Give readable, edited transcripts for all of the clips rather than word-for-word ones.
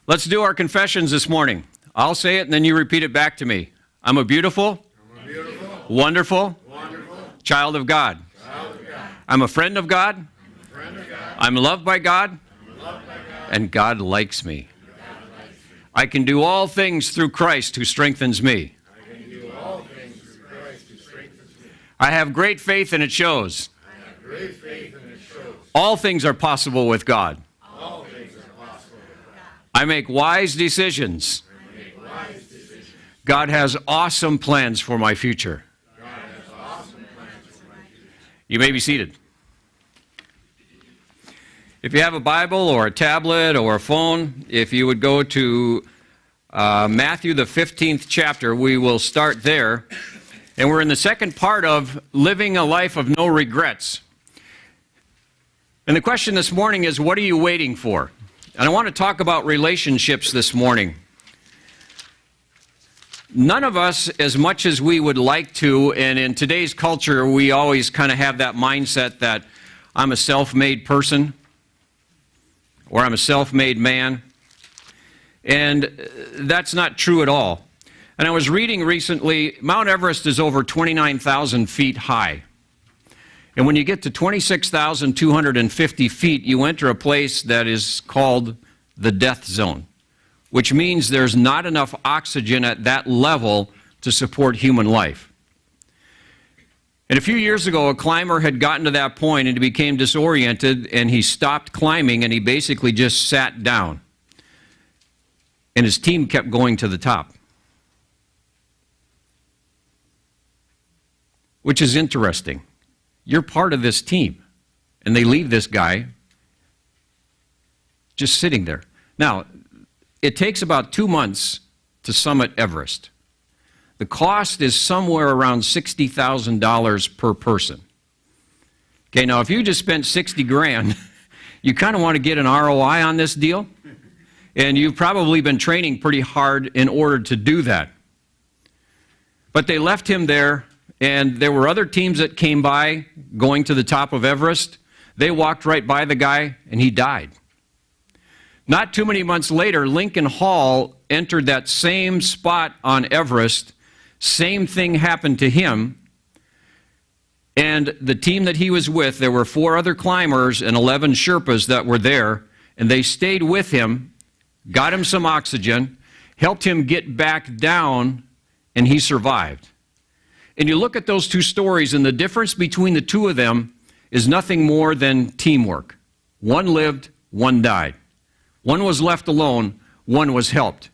Let's do our confessions this morning. I'll say it and then you repeat it back to me. I'm a beautiful, wonderful, child of God. I'm a friend of God. I'm loved by God. And God likes me. I can do all things through Christ who strengthens me. I have great faith and it shows. All things are possible with God. I make wise decisions. God has awesome plans for my future. You may be seated. If you have a Bible or a tablet or a phone, if you would go to Matthew the 15th chapter, we will start there. And we're in the second part of living a life of no regrets. And the question this morning is, what are you waiting for? And I want to talk about relationships this morning. None of us, as much as we would like to, and in today's culture, we always kind of have that mindset that I'm a self-made person, or I'm a self-made man. And that's not true at all. And I was reading recently, Mount Everest is over 29,000 feet high. And when you get to 26,250 feet, you enter a place that is called the death zone, which means there's not enough oxygen at that level to support human life. And a few years ago, a climber had gotten to that point and he became disoriented and he stopped climbing and he basically just sat down. And his team kept going to the top. Which is interesting. You're part of this team. And they leave this guy just sitting there. Now, it takes about 2 months to summit Everest. The cost is somewhere around $60,000 per person. Okay, now if you just spent 60 grand, you kind of want to get an ROI on this deal. And you've probably been training pretty hard in order to do that. But they left him there. And there were other teams that came by going to the top of Everest. They walked right by the guy, and he died. Not too many months later, Lincoln Hall entered that same spot on Everest. Same thing happened to him. And the team that he was with, there were 4 other climbers and 11 Sherpas that were there, and they stayed with him, got him some oxygen, helped him get back down, and he survived. And you look at those 2 stories, and the difference between the 2 of them is nothing more than teamwork. One lived, one died. One was left alone, one was helped.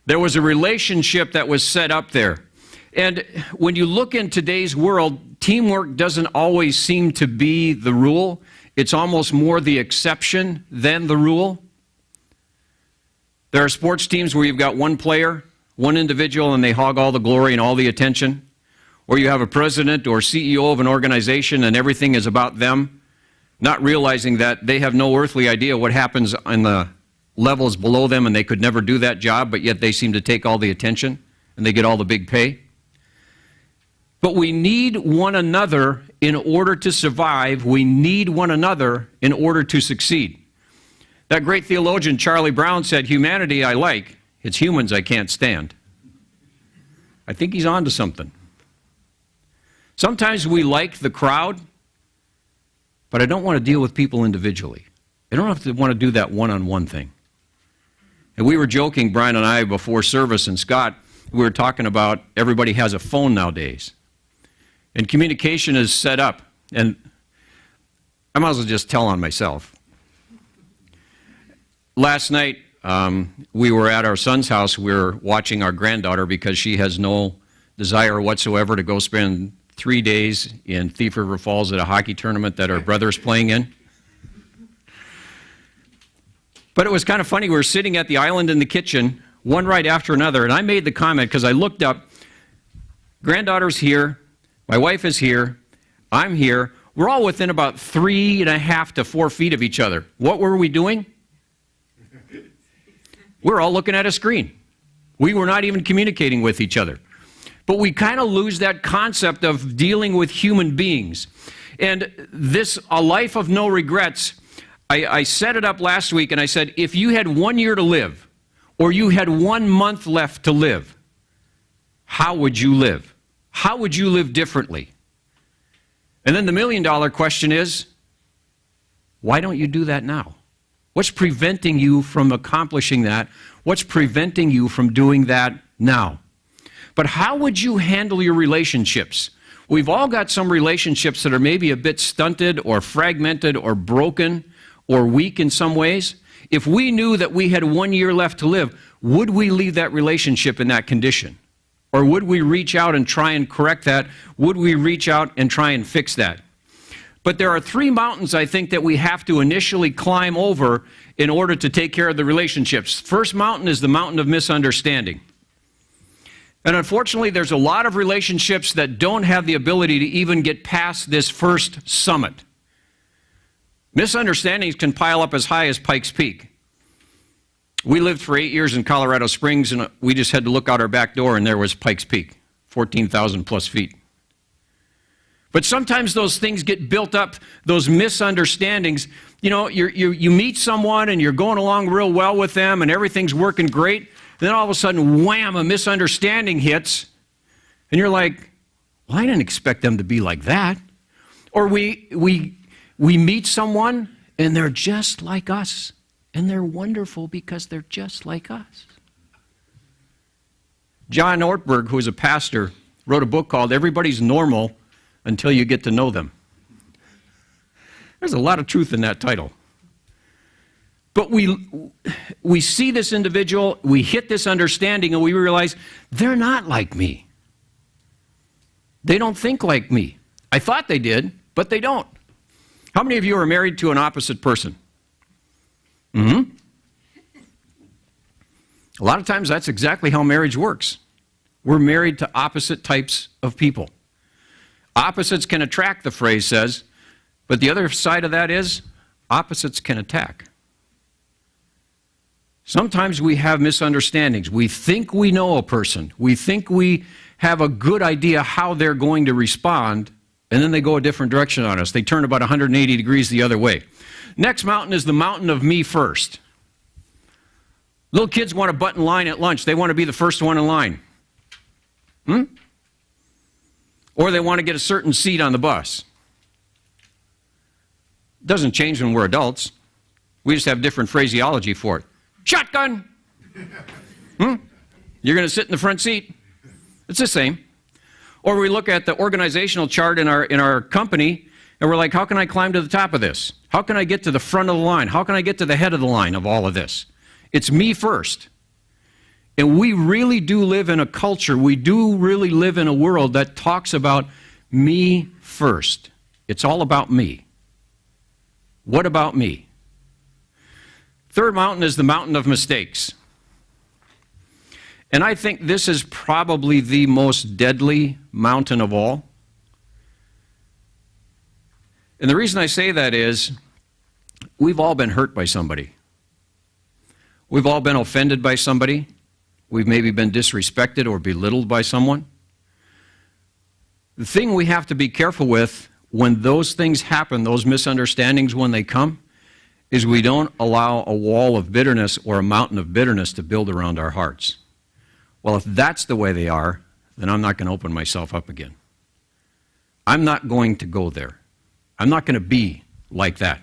There was a relationship that was set up there. And when you look in today's world, teamwork doesn't always seem to be the rule. It's almost more the exception than the rule. There are sports teams where you've got one player, one individual, and they hog all the glory and all the attention. Or you have a president or CEO of an organization and everything is about them, not realizing that they have no earthly idea what happens in the levels below them and they could never do that job, but yet they seem to take all the attention and they get all the big pay. But we need one another in order to survive. We need one another in order to succeed. That great theologian Charlie Brown said, "Humanity I like, it's humans I can't stand." I think he's on to something. Sometimes we like the crowd, but I don't want to deal with people individually. I don't have to want to do that one-on-one thing. And we were joking, Brian and I, before service, and Scott, we were talking about everybody has a phone nowadays. And communication is set up. And I might as well just tell on myself. Last night, we were at our son's house. We were watching our granddaughter because she has no desire whatsoever to go spend 3 days in Thief River Falls at a hockey tournament that her brother's playing in. But it was kind of funny. We were sitting at the island in the kitchen, one right after another, and I made the comment because I looked up, granddaughter's here, my wife is here, I'm here. We're all within about 3.5 to 4 feet of each other. What were we doing? We're all looking at a screen. We were not even communicating with each other. But we kind of lose that concept of dealing with human beings. And this, a life of no regrets, I set it up last week and I said, if you had 1 year to live, or you had 1 month left to live, how would you live? How would you live differently? And then the million-dollar question is, why don't you do that now? What's preventing you from accomplishing that? What's preventing you from doing that now? But how would you handle your relationships? We've all got some relationships that are maybe a bit stunted or fragmented or broken or weak in some ways. If we knew that we had 1 year left to live, would we leave that relationship in that condition? Or would we reach out and try and correct that? Would we reach out and try and fix that? But there are 3 mountains, I think, that we have to initially climb over in order to take care of the relationships. First mountain is the mountain of misunderstanding. And unfortunately, there's a lot of relationships that don't have the ability to even get past this first summit. Misunderstandings can pile up as high as Pikes Peak. We lived for 8 years in Colorado Springs, and we just had to look out our back door, and there was Pikes Peak, 14,000 plus feet. But sometimes those things get built up, those misunderstandings. You know, you meet someone, and you're going along real well with them, and everything's working great. Then all of a sudden, wham, a misunderstanding hits, and you're like, well, I didn't expect them to be like that. Or we meet someone, and they're just like us. And they're wonderful because they're just like us. John Ortberg, who is a pastor, wrote a book called Everybody's Normal Until You Get to Know Them. There's a lot of truth in that title. But we see this individual, we hit this understanding, and we realize they're not like me. They don't think like me. I thought they did, but they don't. How many of you are married to an opposite person? Mm-hmm. A lot of times that's exactly how marriage works. We're married to opposite types of people. Opposites can attract, the phrase says, but the other side of that is opposites can attack. Sometimes we have misunderstandings. We think we know a person. We think we have a good idea how they're going to respond, and then they go a different direction on us. They turn about 180 degrees the other way. Next mountain is the mountain of me first. Little kids want to butt in line at lunch. They want to be the first one in line. Or they want to get a certain seat on the bus. It doesn't change when we're adults. We just have different phraseology for it. Shotgun! You're going to sit in the front seat? It's the same. Or we look at the organizational chart in our company, and we're like, how can I climb to the top of this? How can I get to the front of the line? How can I get to the head of the line of all of this? It's me first. And we really do live in a culture, we do really live in a world that talks about me first. It's all about me. What about me? Third mountain is the mountain of mistakes. And I think this is probably the most deadly mountain of all. And the reason I say that is, we've all been hurt by somebody. We've all been offended by somebody. We've maybe been disrespected or belittled by someone. The thing we have to be careful with when those things happen, those misunderstandings when they come, is we don't allow a wall of bitterness or a mountain of bitterness to build around our hearts. Well, if that's the way they are, then I'm not going to open myself up again. I'm not going to go there. I'm not going to be like that.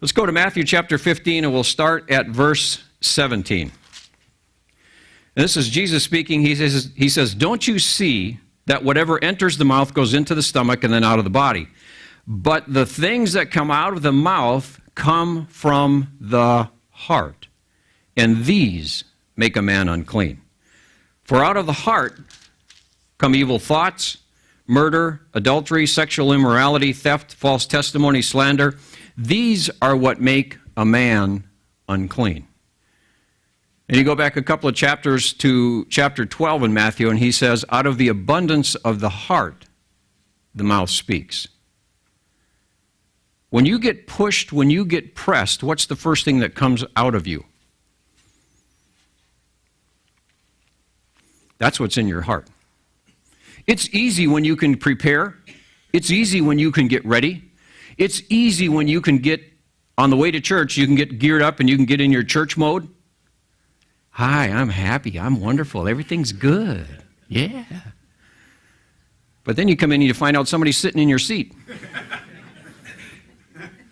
Let's go to Matthew chapter 15, and we'll start at verse 17. And this is Jesus speaking. He says, "Don't you see that whatever enters the mouth goes into the stomach and then out of the body? But the things that come out of the mouth come from the heart, and these make a man unclean. For out of the heart come evil thoughts, murder, adultery, sexual immorality, theft, false testimony, slander. These are what make a man unclean." And you go back a couple of chapters to chapter 12 in Matthew, and he says, out of the abundance of the heart, the mouth speaks. When you get pushed, when you get pressed, what's the first thing that comes out of you? That's what's in your heart. It's easy when you can prepare. It's easy when you can get ready. It's easy when you can get on the way to church, you can get geared up and you can get in your church mode. Hi, I'm happy. I'm wonderful. Everything's good. Yeah. But then you come in and you find out somebody's sitting in your seat.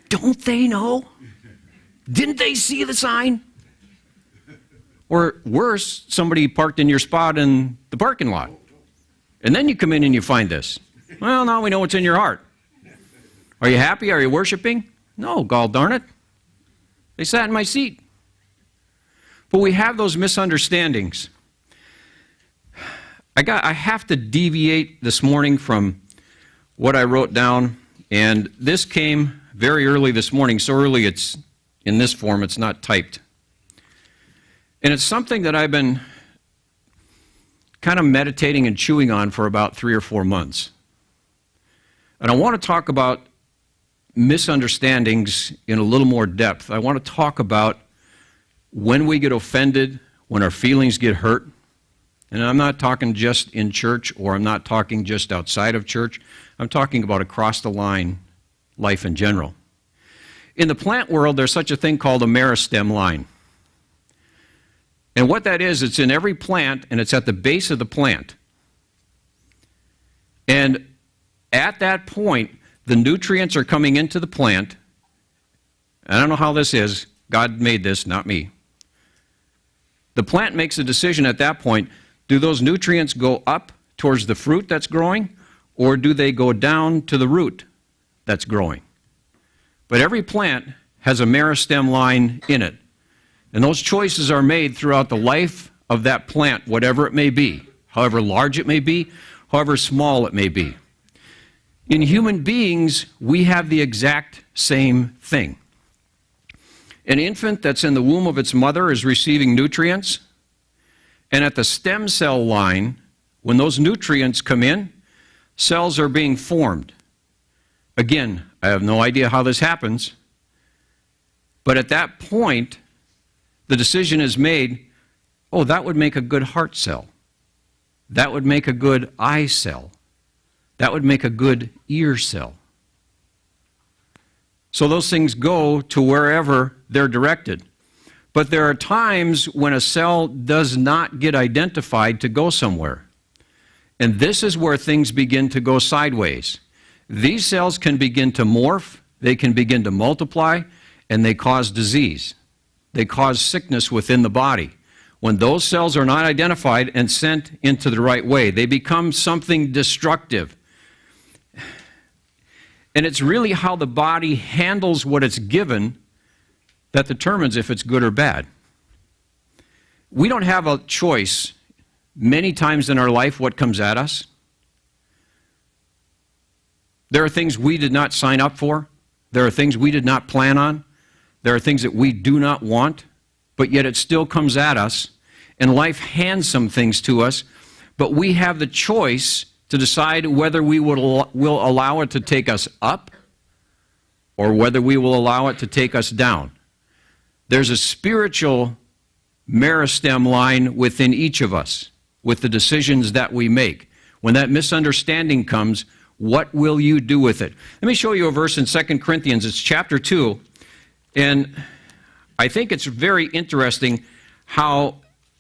Don't they know? Didn't they see the sign? Or worse, somebody parked in your spot in the parking lot. And then you come in and you find this. Well, now we know what's in your heart. Are you happy? Are you worshiping? No, gall darn it. They sat in my seat. But we have those misunderstandings. I have to deviate this morning from what I wrote down, and this came very early this morning, so early it's in this form, it's not typed. And it's something that I've been kind of meditating and chewing on for about 3 or 4 months. And I want to talk about misunderstandings in a little more depth. I want to talk about when we get offended, when our feelings get hurt. And I'm not talking just in church, or I'm not talking just outside of church. I'm talking about across the line life in general. In the plant world, there's such a thing called a meristem line. And what that is, it's in every plant, and it's at the base of the plant. And at that point, the nutrients are coming into the plant. I don't know how this is. God made this, not me. The plant makes a decision at that point. Do those nutrients go up towards the fruit that's growing, or do they go down to the root that's growing? But every plant has a meristem line in it. And those choices are made throughout the life of that plant, whatever it may be, however large it may be, however small it may be. In human beings, we have the exact same thing. An infant that's in the womb of its mother is receiving nutrients, and at the stem cell line, when those nutrients come in, cells are being formed. Again, I have no idea how this happens, but at that point, the decision is made, oh, that would make a good heart cell. That would make a good eye cell. That would make a good ear cell. So those things go to wherever they're directed. But there are times when a cell does not get identified to go somewhere. And this is where things begin to go sideways. These cells can begin to morph, they can begin to multiply, and they cause disease. They cause sickness within the body. When those cells are not identified and sent into the right way, they become something destructive. And it's really how the body handles what it's given that determines if it's good or bad. We don't have a choice many times in our life what comes at us. There are things we did not sign up for. There are things we did not plan on. There are things that we do not want, but yet it still comes at us. And life hands some things to us, but we have the choice to decide whether we will allow it to take us up or whether we will allow it to take us down. There's a spiritual meristem line within each of us with the decisions that we make. When that misunderstanding comes, what will you do with it? Let me show you a verse in 2 Corinthians. It's chapter 2, and I think it's very interesting how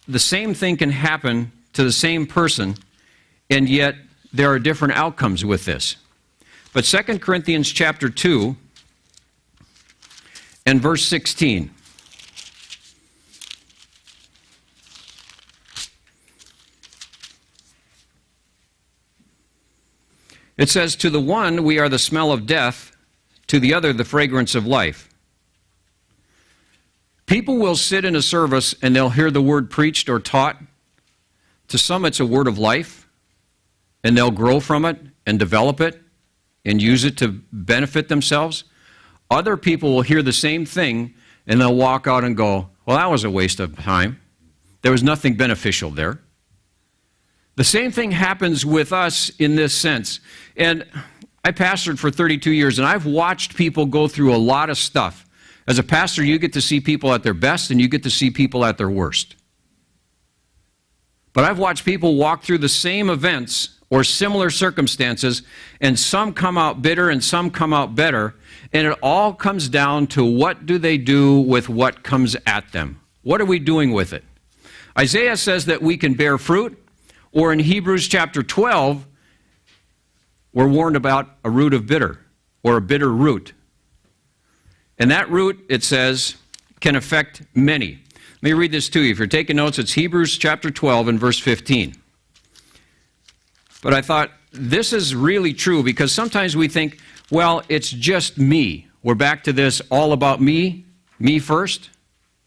the same thing can happen to the same person, and yet there are different outcomes with this. But 2 Corinthians chapter 2 and verse 16. It says, "To the one we are the smell of death, to the other the fragrance of life." People will sit in a service and they'll hear the word preached or taught. To some it's a word of life, and they'll grow from it and develop it and use it to benefit themselves. Other people will hear the same thing and they'll walk out and go, well, that was a waste of time. There was nothing beneficial there. The same thing happens with us in this sense. And I pastored for 32 years, and I've watched people go through a lot of stuff. As a pastor, you get to see people at their best, and you get to see people at their worst. But I've watched people walk through the same events or similar circumstances, and some come out bitter and some come out better, and it all comes down to what do they do with what comes at them. What are we doing with it? Isaiah says that we can bear fruit, or in Hebrews chapter 12, we're warned about a root of bitter, or a bitter root. And that root, it says, can affect many. Let me read this to you. If you're taking notes, it's Hebrews chapter 12 and verse 15. But I thought, this is really true, because sometimes we think, well, it's just me. We're back to this all about me first.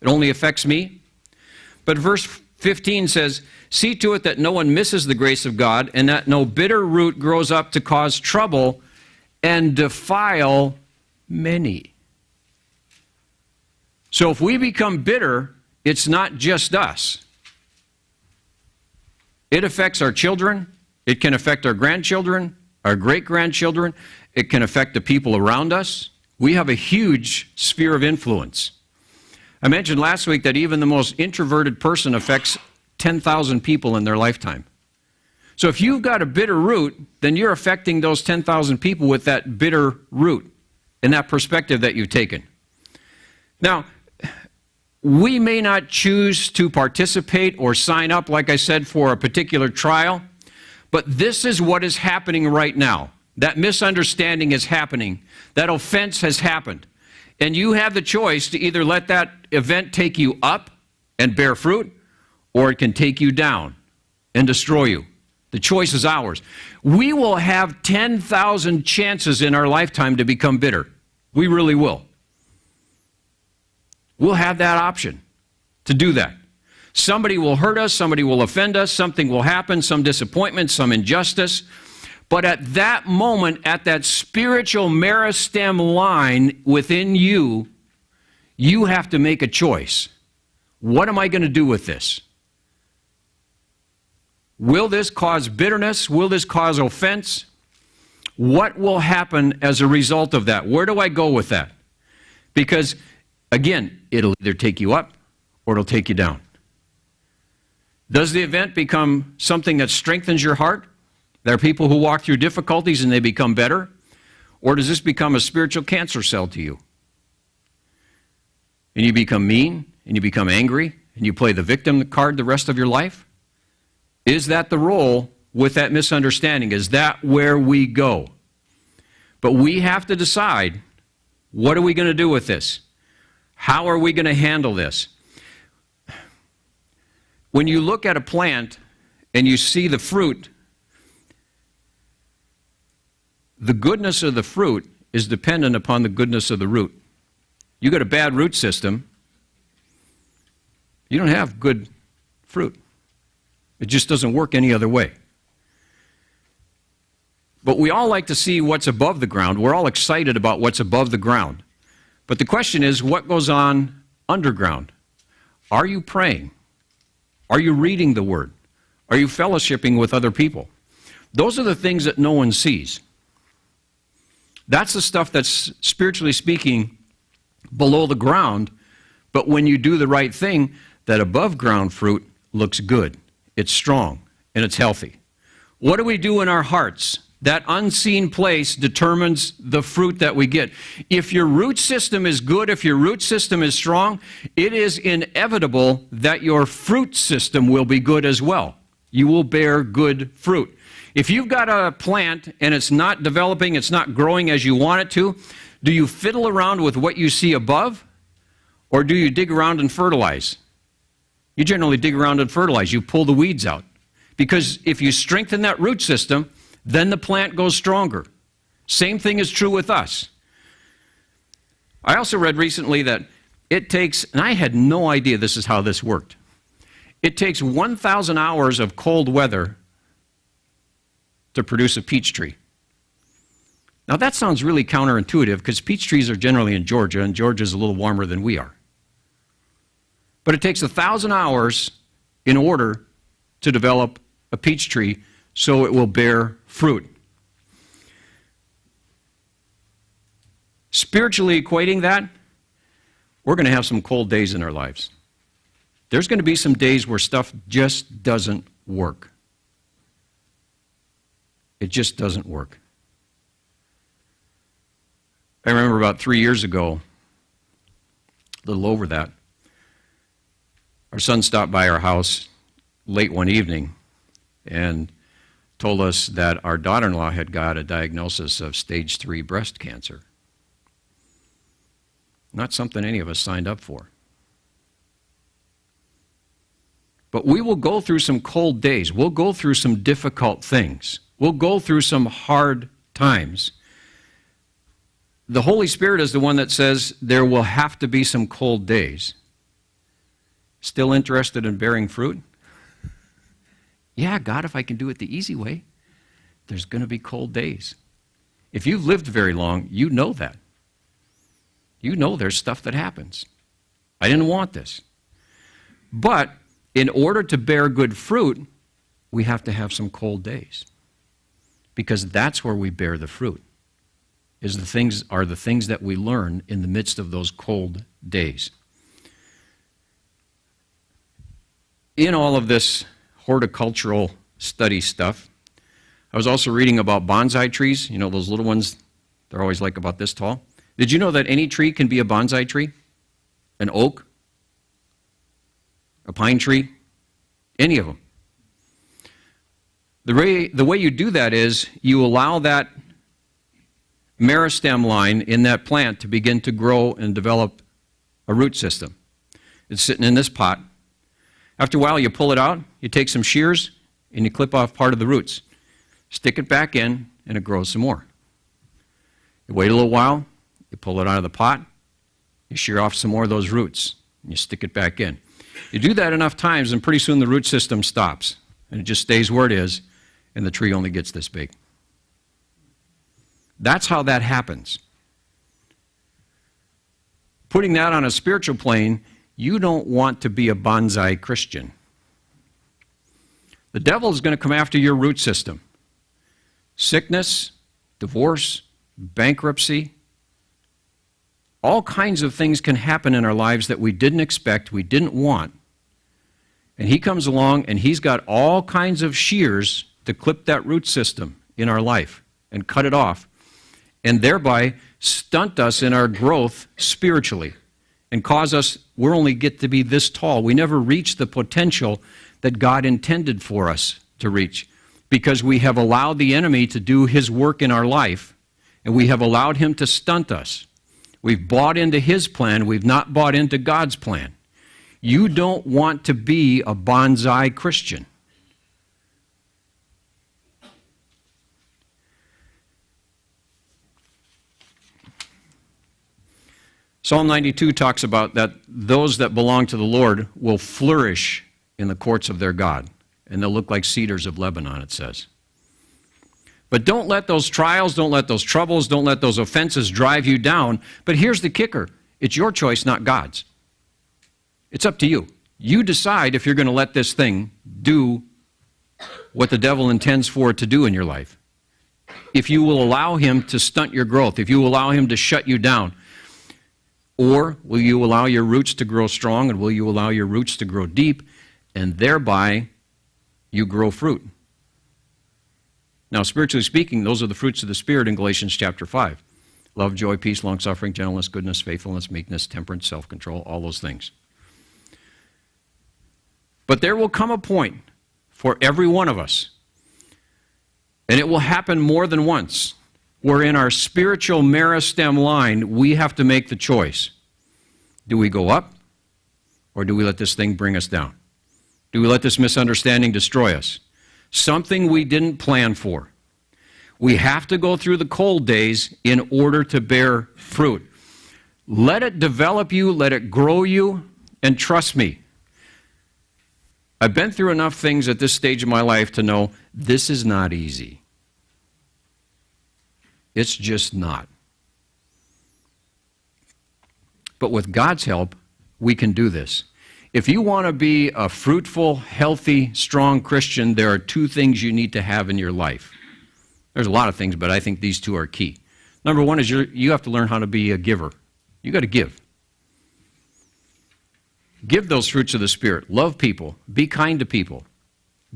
It only affects me. But verse 15 says, see to it that no one misses the grace of God, and that no bitter root grows up to cause trouble and defile many. So if we become bitter, it's not just us. It affects our children. It can affect our grandchildren, our great-grandchildren. It can affect the people around us. We have a huge sphere of influence. I mentioned last week that even the most introverted person affects 10,000 people in their lifetime. So if you've got a bitter root, then you're affecting those 10,000 people with that bitter root and that perspective that you've taken. Now, we may not choose to participate or sign up, like I said, for a particular trial, but this is what is happening right now. That misunderstanding is happening. That offense has happened. And you have the choice to either let that event take you up and bear fruit, or it can take you down and destroy you. The choice is ours. We will have 10,000 chances in our lifetime to become bitter. We really will. We'll have that option to do that. Somebody will hurt us, somebody will offend us, something will happen, some disappointment, some injustice. But at that moment, at that spiritual meristem line within you, you have to make a choice. What am I going to do with this? Will this cause bitterness? Will this cause offense? What will happen as a result of that? Where do I go with that? Because, again, it'll either take you up or it'll take you down. Does the event become something that strengthens your heart? There are people who walk through difficulties and they become better. Or does this become a spiritual cancer cell to you? And you become mean, and you become angry, and you play the victim card the rest of your life? Is that the role with that misunderstanding? Is that where we go? But we have to decide, what are we going to do with this? How are we going to handle this? When you look at a plant and you see the fruit, the goodness of the fruit is dependent upon the goodness of the root. You got a bad root system, you don't have good fruit. It just doesn't work any other way. But we all like to see what's above the ground. We're all excited about what's above the ground. But the question is, what goes on underground? Are you praying? Are you reading the Word? Are you fellowshipping with other people? Those are the things that no one sees. That's the stuff that's, spiritually speaking, below the ground. But when you do the right thing, that above ground fruit looks good. It's strong and it's healthy. What do we do in our hearts? That unseen place determines the fruit that we get. If your root system is good, if your root system is strong, it is inevitable that your fruit system will be good as well. You will bear good fruit. If you've got a plant and it's not developing, it's not growing as you want it to, do you fiddle around with what you see above, or do you dig around and fertilize? You generally dig around and fertilize. You pull the weeds out. Because if you strengthen that root system, then the plant goes stronger. Same thing is true with us. I also read recently that it takes, and I had no idea this is how this worked, it takes 1,000 hours of cold weather to produce a peach tree. Now that sounds really counterintuitive, because peach trees are generally in Georgia, and Georgia's a little warmer than we are. But it takes 1,000 hours in order to develop a peach tree so it will bear fruit. Spiritually equating that, we're going to have some cold days in our lives. There's going to be some days where stuff just doesn't work. It just doesn't work. I remember about 3 years ago, a little over that, Our son stopped by our house late one evening and told us that our daughter-in-law had got a diagnosis of stage 3 breast cancer. Not something any of us signed up for. But we will go through some cold days. We'll go through some difficult things. We'll go through some hard times. The Holy Spirit is the one that says there will have to be some cold days. Still interested in bearing fruit? Yeah, God, if I can do it the easy way, there's going to be cold days. If you've lived very long, you know that. You know there's stuff that happens. I didn't want this. But in order to bear good fruit, we have to have some cold days. Because that's where we bear the fruit. Are the things that we learn in the midst of those cold days. In all of this horticultural study stuff, I was also reading about bonsai trees. You know, those little ones, they're always like about this tall. Did you know that any tree can be a bonsai tree? An oak? A pine tree? Any of them. The way you do that is you allow that meristem line in that plant to begin to grow and develop a root system. It's sitting in this pot. After a while, you pull it out, you take some shears, and you clip off part of the roots. Stick it back in, and it grows some more. You wait a little while, you pull it out of the pot, you shear off some more of those roots, and you stick it back in. You do that enough times, and pretty soon the root system stops, and it just stays where it is, and the tree only gets this big. That's how that happens. Putting that on a spiritual plane, you don't want to be a bonsai Christian. The devil is going to come after your root system. Sickness, divorce, bankruptcy, all kinds of things can happen in our lives that we didn't expect, we didn't want. And he comes along and he's got all kinds of shears to clip that root system in our life and cut it off, and thereby stunt us in our growth spiritually and cause us, we only get to be this tall. We never reach the potential that God intended for us to reach because we have allowed the enemy to do his work in our life, and we have allowed him to stunt us. We've bought into his plan. We've not bought into God's plan. You don't want to be a bonsai Christian. Psalm 92 talks about that those that belong to the Lord will flourish in the courts of their God, and they'll look like cedars of Lebanon, it says. But don't let those trials, don't let those troubles, don't let those offenses drive you down. But here's the kicker. It's your choice, not God's. It's up to you. You decide if you're going to let this thing do what the devil intends for it to do in your life. If you will allow him to stunt your growth, if you will allow him to shut you down, or will you allow your roots to grow strong, and will you allow your roots to grow deep, and thereby you grow fruit? Now, spiritually speaking, those are the fruits of the Spirit in Galatians chapter 5. Love, joy, peace, long-suffering, gentleness, goodness, faithfulness, meekness, temperance, self-control, all those things. But there will come a point for every one of us, and it will happen more than once, where in our spiritual meristem line, we have to make the choice. Do we go up, or do we let this thing bring us down? Do we let this misunderstanding destroy us? Something we didn't plan for. We have to go through the cold days in order to bear fruit. Let it develop you, let it grow you, and trust me, I've been through enough things at this stage of my life to know this is not easy. It's just not. But with God's help, we can do this. If you want to be a fruitful, healthy, strong Christian, there are two things you need to have in your life. There's a lot of things, but I think these two are key. Number one is you have to learn how to be a giver. You got to give. Give those fruits of the Spirit. Love people. Be kind to people.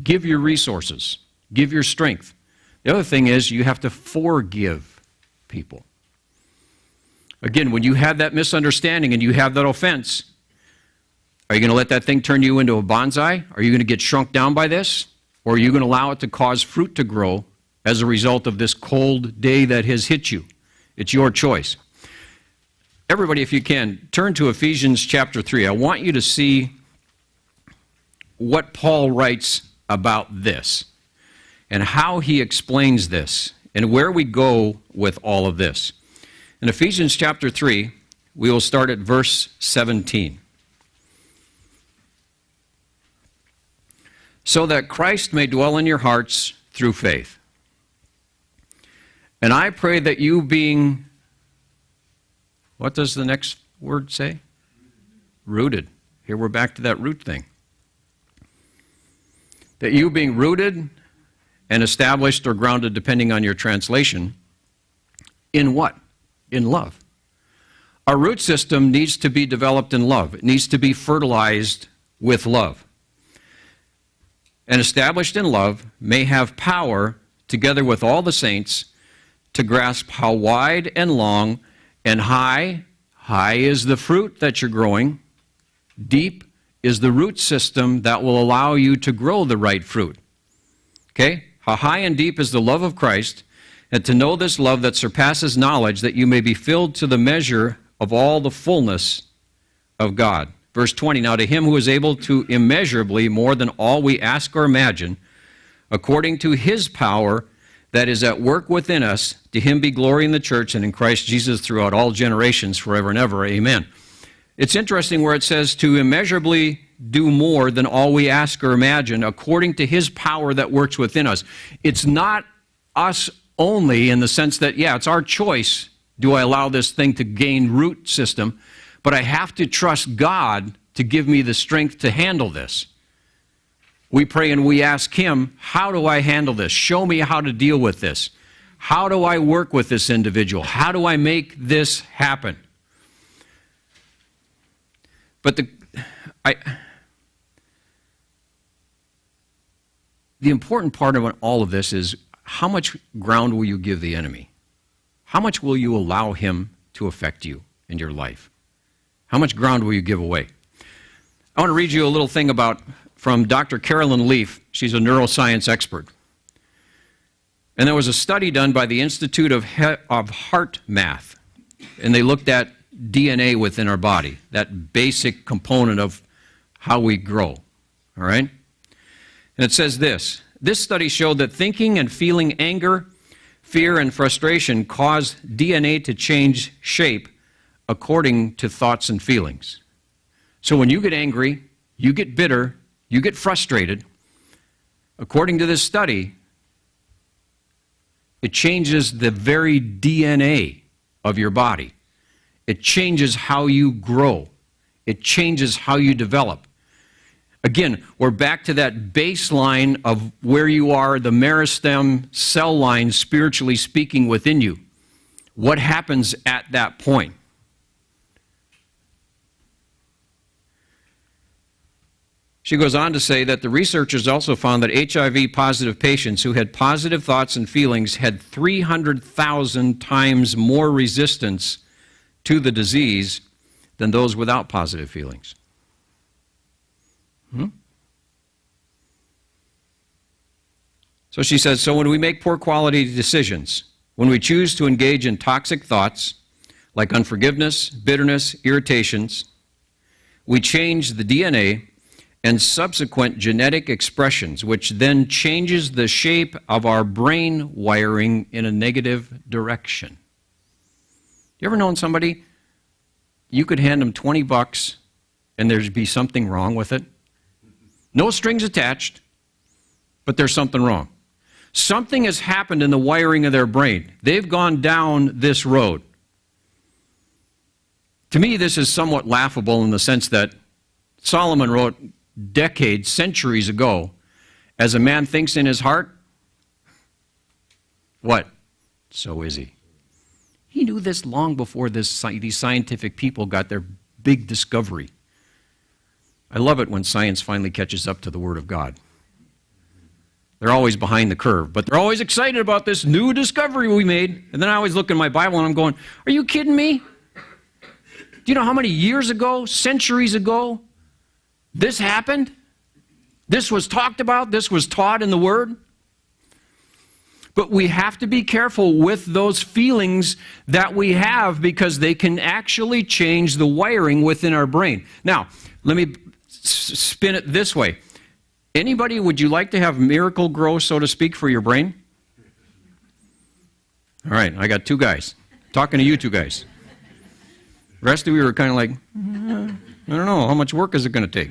Give your resources. Give your strength. The other thing is you have to forgive people. Again, when you have that misunderstanding and you have that offense, Are you going to let that thing turn you into a bonsai? Are you going to get shrunk down by this? Or are you going to allow it to cause fruit to grow as a result of this cold day that has hit you? It's your choice. Everybody, if you can, turn to Ephesians chapter 3. I want you to see what Paul writes about this and how he explains this and where we go with all of this. In Ephesians chapter 3, we will start at verse 17. So that Christ may dwell in your hearts through faith. And I pray that you being, what does the next word say? Rooted. Here we're back to that root thing. That you being rooted and established or grounded, depending on your translation, in what? In love. Our root system needs to be developed in love. It needs to be fertilized with love. And established in love may have power, together with all the saints, to grasp how wide and long and high is the fruit that you're growing, deep is the root system that will allow you to grow the right fruit. Okay? How high and deep is the love of Christ, and to know this love that surpasses knowledge, that you may be filled to the measure of all the fullness of God. Verse 20, now to him who is able to immeasurably more than all we ask or imagine, according to his power that is at work within us, to him be glory in the church and in Christ Jesus throughout all generations, forever and ever. Amen. It's interesting where it says to immeasurably do more than all we ask or imagine, according to his power that works within us. It's not us only in the sense that, yeah, it's our choice. Do I allow this thing to gain root system? But I have to trust God to give me the strength to handle this. We pray and we ask him, how do I handle this? Show me how to deal with this. How do I work with this individual? How do I make this happen? But the important part of all of this is, how much ground will you give the enemy? How much will you allow him to affect you in your life? How much ground will you give away? I want to read you a little thing from Dr. Carolyn Leaf. She's a neuroscience expert. And there was a study done by the Institute of Heart Math, and they looked at DNA within our body, that basic component of how we grow. All right? And it says this study showed that thinking and feeling anger, fear, and frustration cause DNA to change shape according to thoughts and feelings. So when you get angry, you get bitter, you get frustrated, according to this study, it changes the very DNA of your body. It changes how you grow. It changes how you develop. Again, we're back to that baseline of where you are, the meristem cell line, spiritually speaking, within you. What happens at that point? She goes on to say that the researchers also found that HIV-positive patients who had positive thoughts and feelings had 300,000 times more resistance to the disease than those without positive feelings. So she says, so when we make poor quality decisions, when we choose to engage in toxic thoughts like unforgiveness, bitterness, irritations, we change the DNA and subsequent genetic expressions, which then changes the shape of our brain wiring in a negative direction. You ever known somebody, you could hand them $20 and there'd be something wrong with it? No strings attached, but there's something wrong. Something has happened in the wiring of their brain. They've gone down this road. To me, this is somewhat laughable in the sense that Solomon wrote decades, centuries ago, as a man thinks in his heart, what? So is he. He knew this long before these scientific people got their big discovery. I love it when science finally catches up to the Word of God. They're always behind the curve, but they're always excited about this new discovery we made. And then I always look in my Bible and I'm going, are you kidding me? Do you know how many years ago, centuries ago, This happened? This was talked about? This was taught in the Word? But we have to be careful with those feelings that we have because they can actually change the wiring within our brain. Now, let me spin it this way. Anybody, would you like to have miracle grow, so to speak, for your brain? All right, I got two guys. Talking to you two guys. The rest of you are kind of like, I don't know, how much work is it going to take?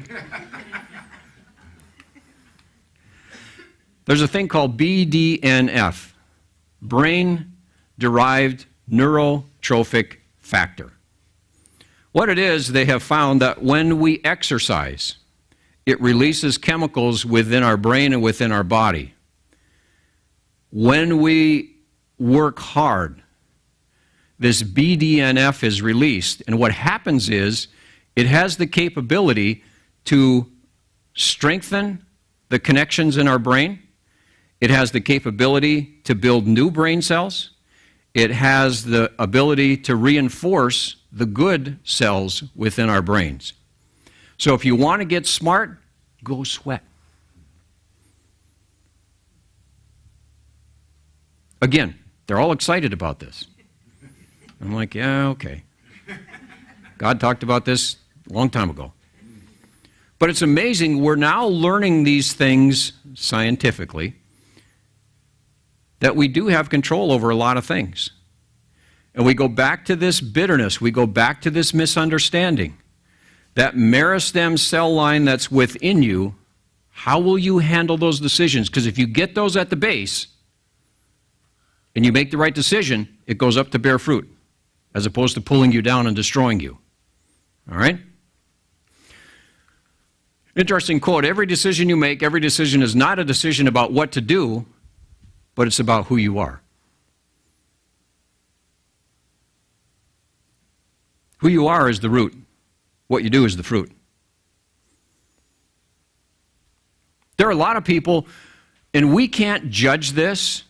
There's a thing called BDNF, brain-derived neurotrophic factor. What it is, they have found that when we exercise, it releases chemicals within our brain and within our body. When we work hard, this BDNF is released, and what happens is it has the capability to strengthen the connections in our brain. It has the capability to build new brain cells. It has the ability to reinforce the good cells within our brains. So if you want to get smart, go sweat. Again, they're all excited about this. I'm like, yeah, okay. God talked about this a long time ago. But it's amazing, we're now learning these things scientifically, that we do have control over a lot of things. And we go back to this bitterness, we go back to this misunderstanding. That meristem cell line that's within you, how will you handle those decisions? Because if you get those at the base, and you make the right decision, it goes up to bear fruit, as opposed to pulling you down and destroying you. All right? Interesting quote, every decision you make, every decision is not a decision about what to do, but it's about who you are. Who you are is the root. What you do is the fruit. There are a lot of people, and we can't judge this,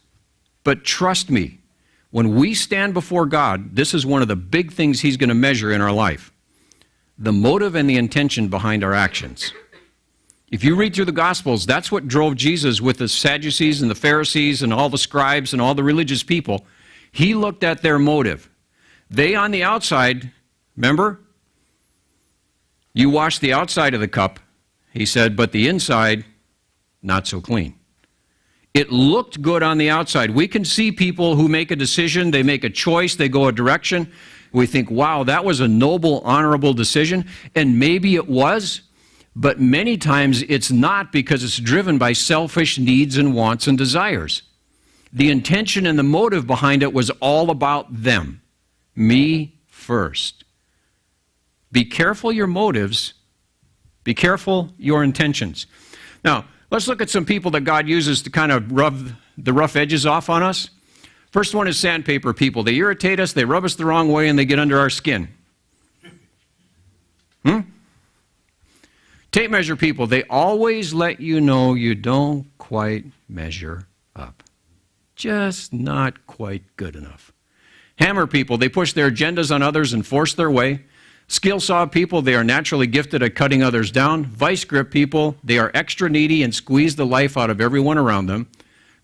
but trust me, when we stand before God, this is one of the big things He's going to measure in our life. The motive and the intention behind our actions. If you read through the Gospels, that's what drove Jesus with the Sadducees and the Pharisees and all the scribes and all the religious people. He looked at their motive. They on the outside, remember? You wash the outside of the cup, he said, but the inside, not so clean. It looked good on the outside. We can see people who make a decision, they make a choice, they go a direction. We think, wow, that was a noble, honorable decision. And maybe it was, but many times it's not because it's driven by selfish needs and wants and desires. The intention and the motive behind it was all about them. Me first. Be careful your motives. Be careful your intentions. Now, let's look at some people that God uses to kind of rub the rough edges off on us. First one is sandpaper people. They irritate us, they rub us the wrong way, and they get under our skin. Tape measure people. They always let you know you don't quite measure up. Just not quite good enough. Hammer people. They push their agendas on others and force their way. Skill saw people, they are naturally gifted at cutting others down. Vice grip people, they are extra needy and squeeze the life out of everyone around them.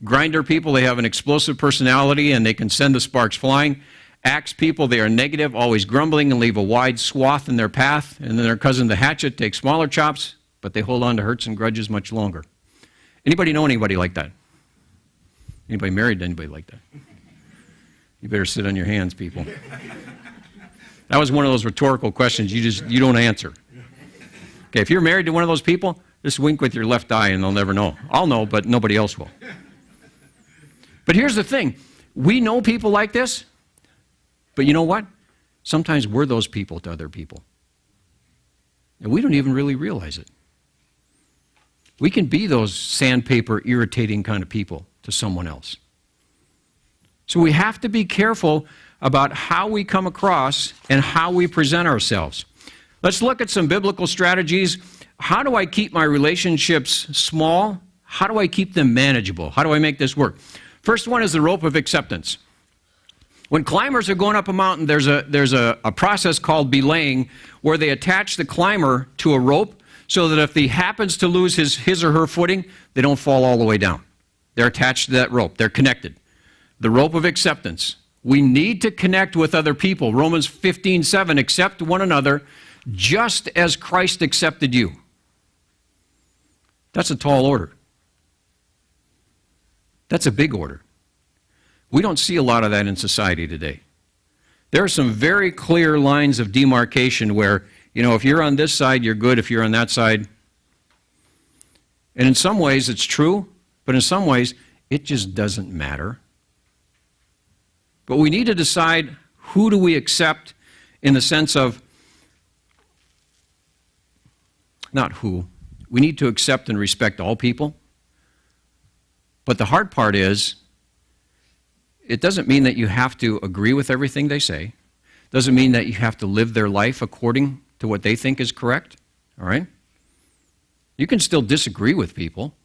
Grinder people, they have an explosive personality and they can send the sparks flying. Axe people, they are negative, always grumbling and leave a wide swath in their path. And then their cousin the hatchet takes smaller chops, but they hold on to hurts and grudges much longer. Anybody know anybody like that? Anybody married to anybody like that? You better sit on your hands, people. That was one of those rhetorical questions you don't answer. Okay, if you're married to one of those people, just wink with your left eye and they'll never know. I'll know, but nobody else will. But here's the thing. We know people like this, but you know what? Sometimes we're those people to other people. And we don't even really realize it. We can be those sandpaper, irritating kind of people to someone else. So we have to be careful about how we come across and how we present ourselves. Let's look at some biblical strategies. How do I keep my relationships small? How do I keep them manageable? How do I make this work? First one is the rope of acceptance. When climbers are going up a mountain, there's a process called belaying where they attach the climber to a rope so that if he happens to lose his or her footing, they don't fall all the way down. They're attached to that rope. They're connected. The rope of acceptance. We need to connect with other people. Romans 15:7, accept one another just as Christ accepted you. That's a tall order. That's a big order. We don't see a lot of that in society today. There are some very clear lines of demarcation where, if you're on this side, you're good. If you're on that side. And in some ways, it's true. But in some ways, it just doesn't matter. But we need to decide, who do we accept in the sense of, not who. We need to accept and respect all people. But the hard part is, it doesn't mean that you have to agree with everything they say. It doesn't mean that you have to live their life according to what they think is correct. All right? You can still disagree with people.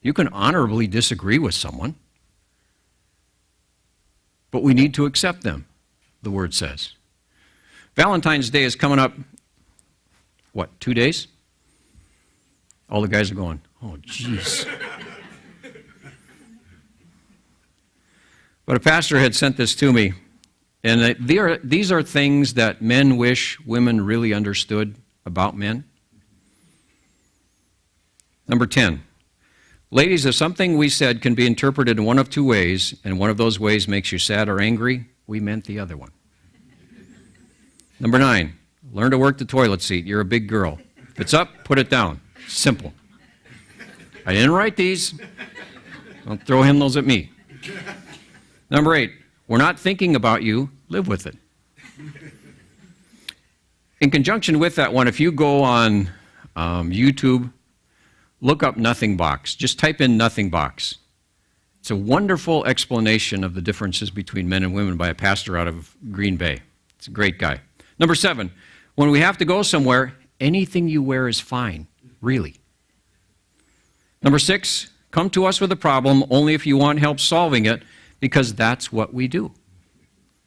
You can honorably disagree with someone. But we need to accept them, the Word says. Valentine's Day is coming up, 2 days? All the guys are going, oh, jeez. But a pastor had sent this to me, and these are things that men wish women really understood about men. Number 10. Ladies, if something we said can be interpreted in one of two ways, and one of those ways makes you sad or angry, we meant the other one. Number 9, learn to work the toilet seat. You're a big girl. If it's up, put it down. Simple. I didn't write these. Don't throw those at me. Number 8, we're not thinking about you. Live with it. In conjunction with that one, if you go on YouTube, look up nothing box. Just type in nothing box. It's a wonderful explanation of the differences between men and women by a pastor out of Green Bay. It's a great guy. Number 7, when we have to go somewhere, anything you wear is fine, really. Number 6, come to us with a problem only if you want help solving it, because that's what we do.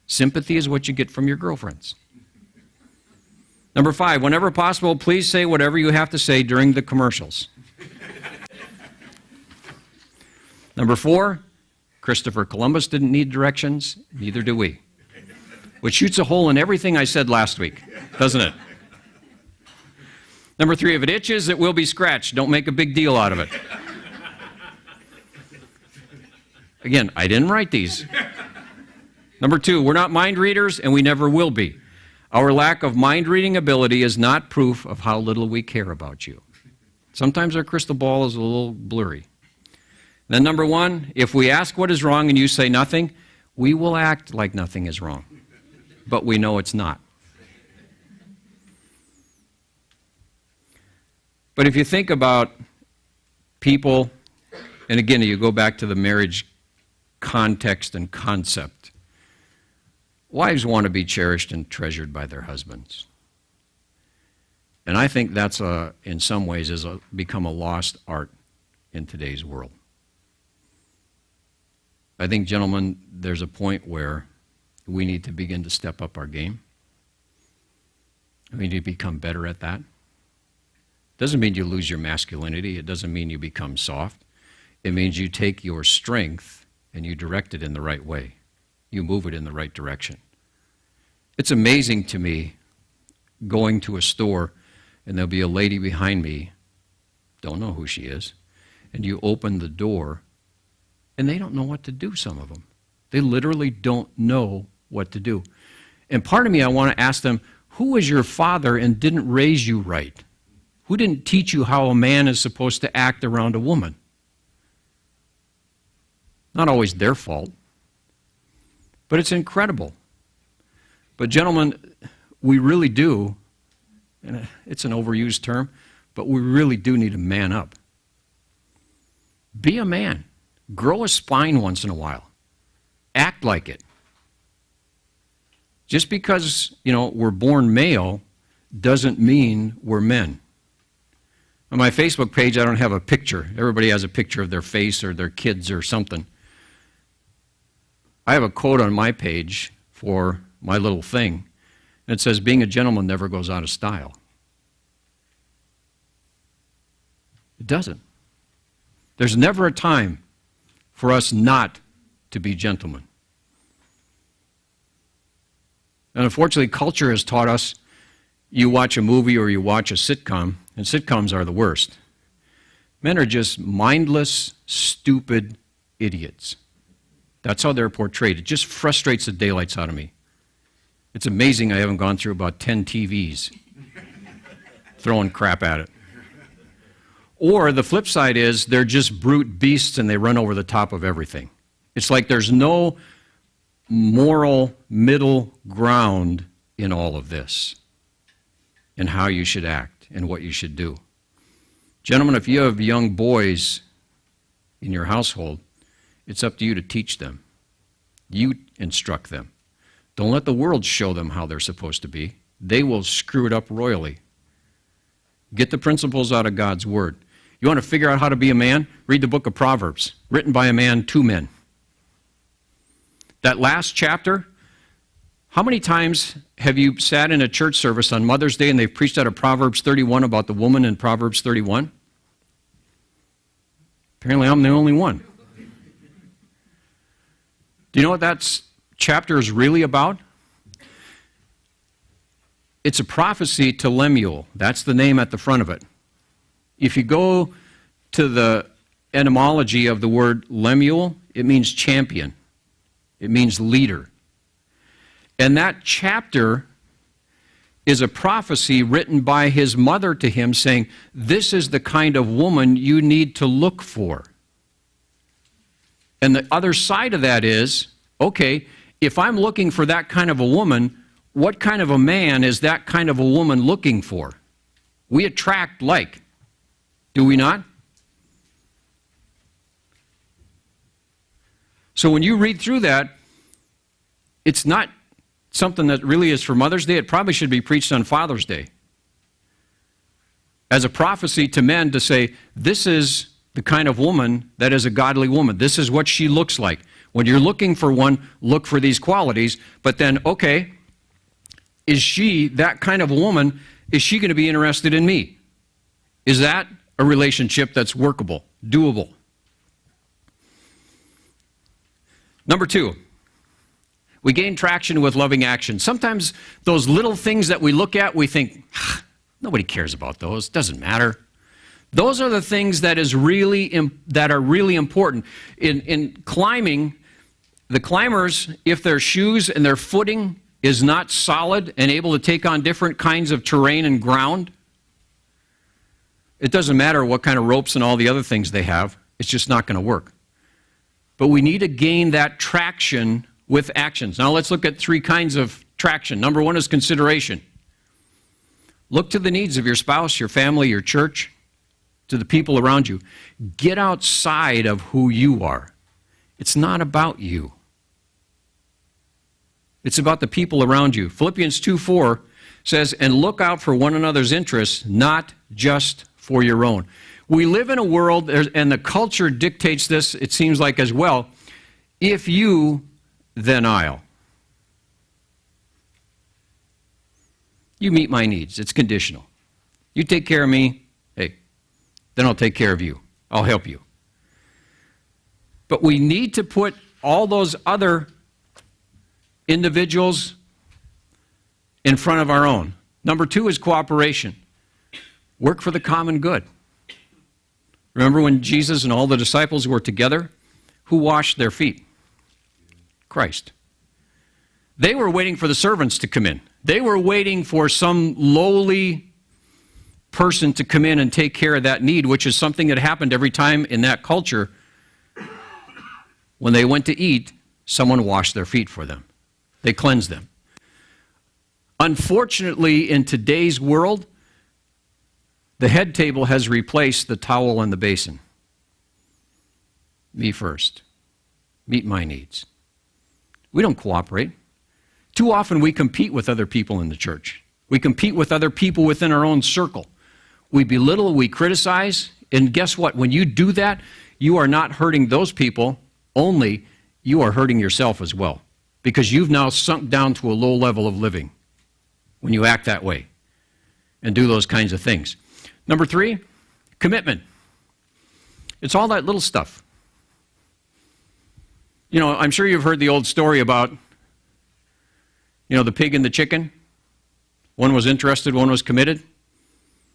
Sympathy is what you get from your girlfriends. Number 5, whenever possible, please say whatever you have to say during the commercials. Number 4, Christopher Columbus didn't need directions, neither do we. Which shoots a hole in everything I said last week, doesn't it? Number 3, if it itches, it will be scratched. Don't make a big deal out of it. Again, I didn't write these. Number 2, we're not mind readers, and we never will be. Our lack of mind-reading ability is not proof of how little we care about you. Sometimes our crystal ball is a little blurry. Then number 1, if we ask what is wrong and you say nothing, we will act like nothing is wrong. But we know it's not. But if you think about people, and again, you go back to the marriage context and concept, wives want to be cherished and treasured by their husbands. And I think that's, in some ways, become a lost art in today's world. I think, gentlemen, there's a point where we need to begin to step up our game. We need to become better at that. Doesn't mean you lose your masculinity. It doesn't mean you become soft. It means you take your strength and you direct it in the right way. You move it in the right direction. It's amazing to me going to a store and there'll be a lady behind me, don't know who she is, and you open the door and they don't know what to do, some of them. They literally don't know what to do. And part of me, I want to ask them, who was your father and didn't raise you right? Who didn't teach you how a man is supposed to act around a woman? Not always their fault, but it's incredible. But gentlemen, we really do, and it's an overused term, but we really do need to man up. Be a man. Grow a spine once in a while. Act like it. Just because, we're born male doesn't mean we're men. On my Facebook page, I don't have a picture. Everybody has a picture of their face or their kids or something. I have a quote on my page for my little thing. And it says, being a gentleman never goes out of style. doesn't. There's never a time for us not to be gentlemen. And unfortunately, culture has taught us, you watch a movie or you watch a sitcom, and sitcoms are the worst. Men are just mindless, stupid idiots. That's how they're portrayed. It just frustrates the daylights out of me. It's amazing I haven't gone through about 10 TVs throwing crap at it. Or the flip side is they're just brute beasts and they run over the top of everything. It's like there's no moral middle ground in all of this, in how you should act and what you should do. Gentlemen, if you have young boys in your household, it's up to you to teach them. You instruct them. Don't let the world show them how they're supposed to be. They will screw it up royally. Get the principles out of God's Word. You want to figure out how to be a man? Read the book of Proverbs, written by a man to men. That last chapter, how many times have you sat in a church service on Mother's Day and they've preached out of Proverbs 31 about the woman in Proverbs 31? Apparently I'm the only one. Do you know what that chapter is really about? It's a prophecy to Lemuel. That's the name at the front of it. If you go to the etymology of the word Lemuel, it means champion. It means leader. And that chapter is a prophecy written by his mother to him saying, this is the kind of woman you need to look for. And the other side of that is, okay, if I'm looking for that kind of a woman, what kind of a man is that kind of a woman looking for? We attract like, do we not? So when you read through that, it's not something that really is for Mother's Day. It probably should be preached on Father's Day. As a prophecy to men to say, this is the kind of woman that is a godly woman. This is what she looks like. When you're looking for one, look for these qualities. But then, okay, is she that kind of a woman? Is she going to be interested in me? Is that a relationship that's workable, doable? Number two, we gain traction with loving action. Sometimes those little things that we look at, we think, nobody cares about those. Doesn't matter. Those are the things that are really important. In climbing, the climbers, if their shoes and their footing is not solid and able to take on different kinds of terrain and ground, it doesn't matter what kind of ropes and all the other things they have. It's just not going to work. But we need to gain that traction with actions. Now let's look at three kinds of traction. Number one is consideration. Look to the needs of your spouse, your family, your church, to the people around you. Get outside of who you are. It's not about you. It's about the people around you. Philippians 2:4 says, and look out for one another's interests, not just for your own. We live in a world, and the culture dictates this, it seems like as well, if you, then I'll. You meet my needs. It's conditional. You take care of me, hey, then I'll take care of you. I'll help you. But we need to put all those other individuals in front of our own. Number two is cooperation. Work for the common good. Remember when Jesus and all the disciples were together? Who washed their feet? Christ. They were waiting for the servants to come in. They were waiting for some lowly person to come in and take care of that need, which is something that happened every time in that culture. When they went to eat, someone washed their feet for them. They cleansed them. Unfortunately, in today's world, the head table has replaced the towel and the basin. Me first. Meet my needs. We don't cooperate. Too often we compete with other people in the church. We compete with other people within our own circle. We belittle, we criticize, and guess what? When you do that, you are not hurting those people only, you are hurting yourself as well. Because you've now sunk down to a low level of living when you act that way and do those kinds of things. Number three, commitment. It's all that little stuff. You know, I'm sure you've heard the old story about, you know, the pig and the chicken. One was interested, one was committed.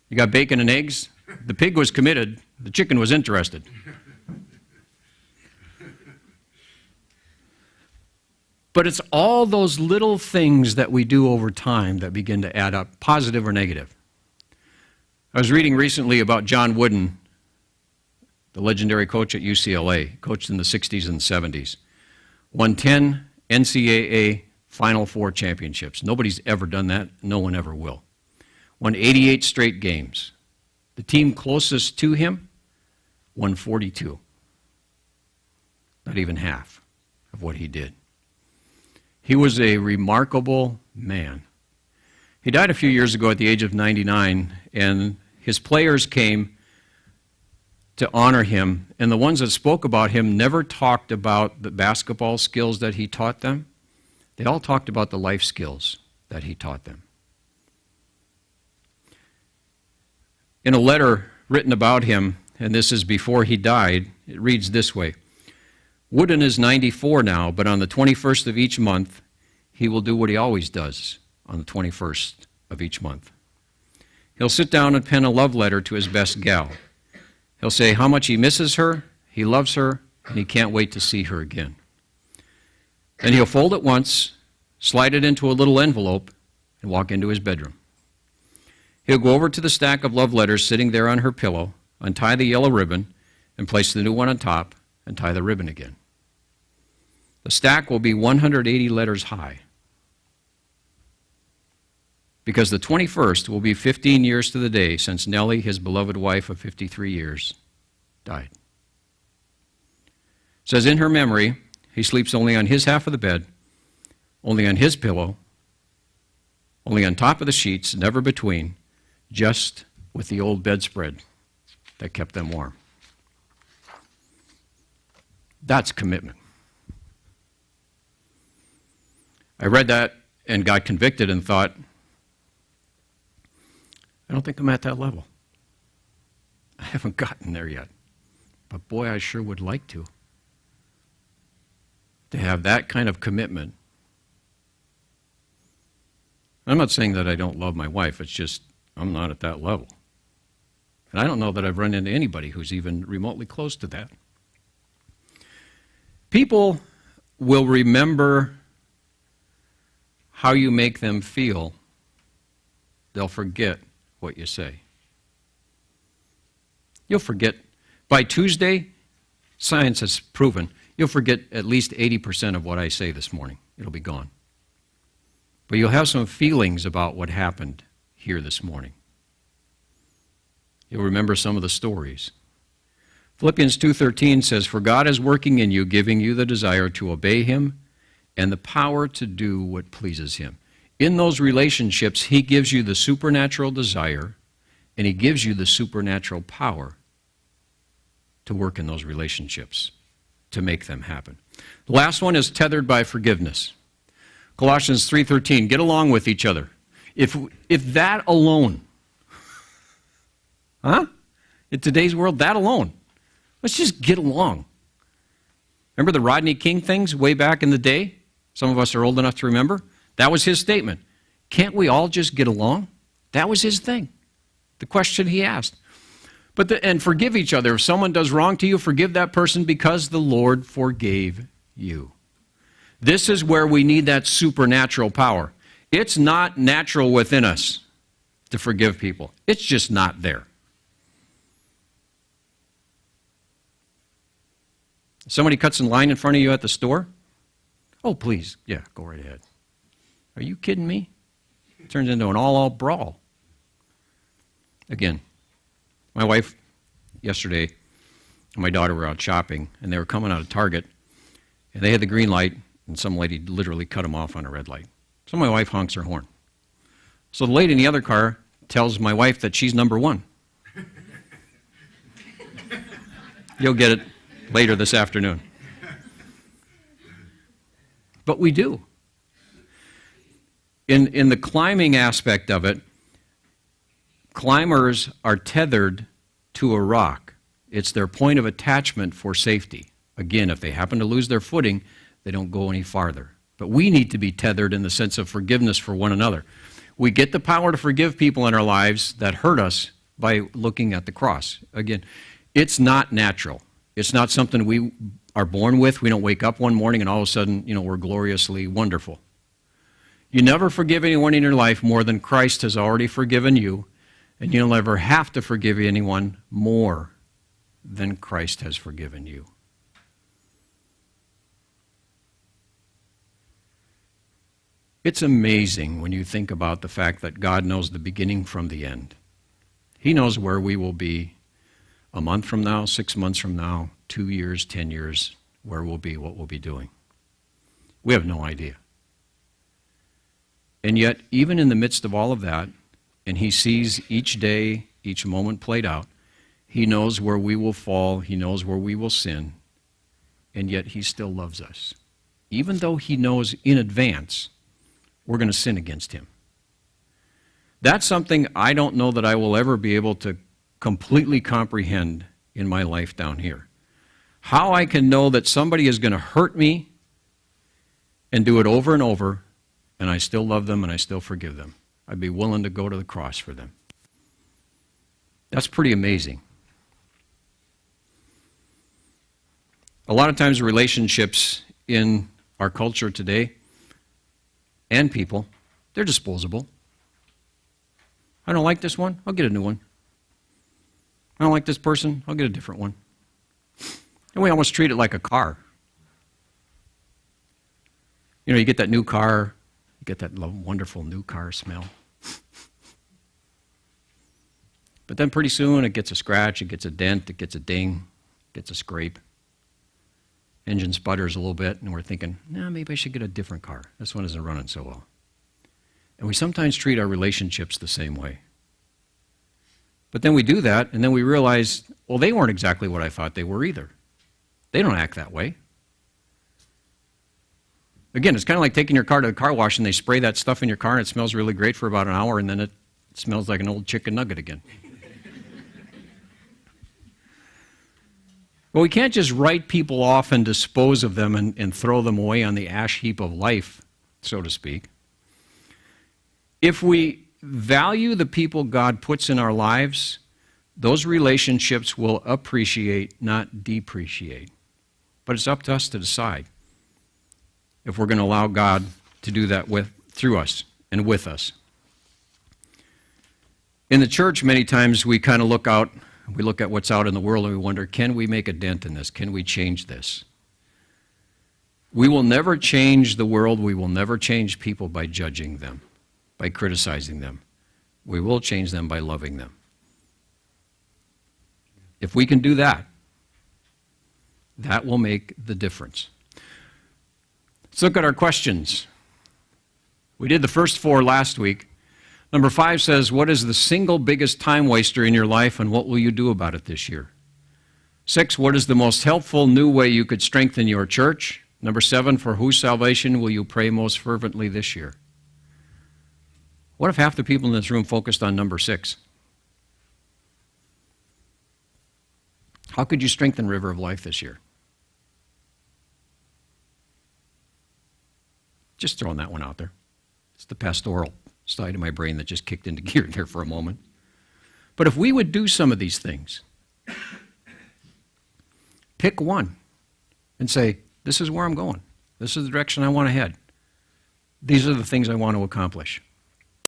You got bacon and eggs. The pig was committed, the chicken was interested. But it's all those little things that we do over time that begin to add up, positive or negative. I was reading recently about John Wooden, the legendary coach at UCLA, coached in the 60s and 70s. Won 10 NCAA Final Four championships. Nobody's ever done that. No one ever will. Won 88 straight games. The team closest to him won 42. Not even half of what he did. He was a remarkable man. He died a few years ago at the age of 99, and his players came to honor him, and the ones that spoke about him never talked about the basketball skills that he taught them. They all talked about the life skills that he taught them. In a letter written about him, and this is before he died, it reads this way: Wooden is 94 now, but on the 21st of each month, he will do what he always does on the 21st of each month. He'll sit down and pen a love letter to his best gal. He'll say how much he misses her, he loves her, and he can't wait to see her again. Then he'll fold it once, slide it into a little envelope, and walk into his bedroom. He'll go over to the stack of love letters sitting there on her pillow, untie the yellow ribbon, and place the new one on top, and tie the ribbon again. The stack will be 180 letters high, because the 21st will be 15 years to the day since Nellie, his beloved wife of 53 years, died. It says in her memory, he sleeps only on his half of the bed, only on his pillow, only on top of the sheets, never between, just with the old bedspread that kept them warm. That's commitment. I read that and got convicted and thought, I don't think I'm at that level. I haven't gotten there yet. But boy, I sure would like to have that kind of commitment. I'm not saying that I don't love my wife. It's just I'm not at that level. And I don't know that I've run into anybody who's even remotely close to that. People will remember how you make them feel. They'll forget what you say. You'll forget. By Tuesday, science has proven, you'll forget at least 80% of what I say this morning. It'll be gone. But you'll have some feelings about what happened here this morning. You'll remember some of the stories. Philippians 2:13 says, For God is working in you, giving you the desire to obey Him and the power to do what pleases Him. In those relationships, He gives you the supernatural desire and He gives you the supernatural power to work in those relationships, to make them happen. The last one is tethered by forgiveness. Colossians 3:13, get along with each other. If that alone, in today's world, that alone, let's just get along. Remember the Rodney King things way back in the day? Some of us are old enough to remember. That was his statement. Can't we all just get along? That was his thing, the question he asked. And forgive each other. If someone does wrong to you, forgive that person because the Lord forgave you. This is where we need that supernatural power. It's not natural within us to forgive people. It's just not there. Somebody cuts in line in front of you at the store? Oh, please, yeah, go right ahead. Are you kidding me? It turns into an all-out brawl. Again, my wife yesterday and my daughter were out shopping, and they were coming out of Target, and they had the green light, and some lady literally cut them off on a red light. So my wife honks her horn. So the lady in the other car tells my wife that she's number one. You'll get it later this afternoon. But we do. In the climbing aspect of it, climbers are tethered to a rock. It's their point of attachment for safety. Again, if they happen to lose their footing, they don't go any farther. But we need to be tethered in the sense of forgiveness for one another. We get the power to forgive people in our lives that hurt us by looking at the cross. Again, it's not natural. It's not something we are born with. We don't wake up one morning and all of a sudden, we're gloriously wonderful. You never forgive anyone in your life more than Christ has already forgiven you, and you'll never have to forgive anyone more than Christ has forgiven you. It's amazing when you think about the fact that God knows the beginning from the end. He knows where we will be a month from now, 6 months from now, 2 years, 10 years, where we'll be, what we'll be doing. We have no idea. And yet, even in the midst of all of that, and he sees each day, each moment played out, he knows where we will fall, he knows where we will sin, and yet he still loves us. Even though he knows in advance we're going to sin against him. That's something I don't know that I will ever be able to completely comprehend in my life down here. How I can know that somebody is going to hurt me and do it over and over, and I still love them and I still forgive them. I'd be willing to go to the cross for them. That's pretty amazing. A lot of times relationships in our culture today and people, they're disposable. I don't like this one, I'll get a new one. I don't like this person, I'll get a different one. And we almost treat it like a car. You get that new car, you get that wonderful new car smell. But then pretty soon it gets a scratch, it gets a dent, it gets a ding, it gets a scrape. Engine sputters a little bit, and we're thinking, maybe I should get a different car. This one isn't running so well. And we sometimes treat our relationships the same way. But then we do that, and then we realize, well, they weren't exactly what I thought they were either. They don't act that way. Again, it's kind of like taking your car to the car wash, and they spray that stuff in your car, and it smells really great for about an hour, and then it smells like an old chicken nugget again. Well, we can't just write people off and dispose of them and throw them away on the ash heap of life, so to speak. If we value the people God puts in our lives, those relationships will appreciate, not depreciate. But it's up to us to decide if we're going to allow God to do that through us and with us. In the church, many times we kind of look out. We look at what's out in the world and we wonder, can we make a dent in this? Can we change this? We will never change the world. We will never change people by judging them, by criticizing them. We will change them by loving them. If we can do that, that will make the difference. Let's look at our questions. We did the first 4 last week. Number 5 says, what is the single biggest time waster in your life and what will you do about it this year? 6, what is the most helpful new way you could strengthen your church? Number 7, for whose salvation will you pray most fervently this year? What if half the people in this room focused on number 6? How could you strengthen River of Life this year? Just throwing that one out there. It's the pastoral side of my brain that just kicked into gear there for a moment. But if we would do some of these things, pick one and say, this is where I'm going. This is the direction I want to head. These are the things I want to accomplish.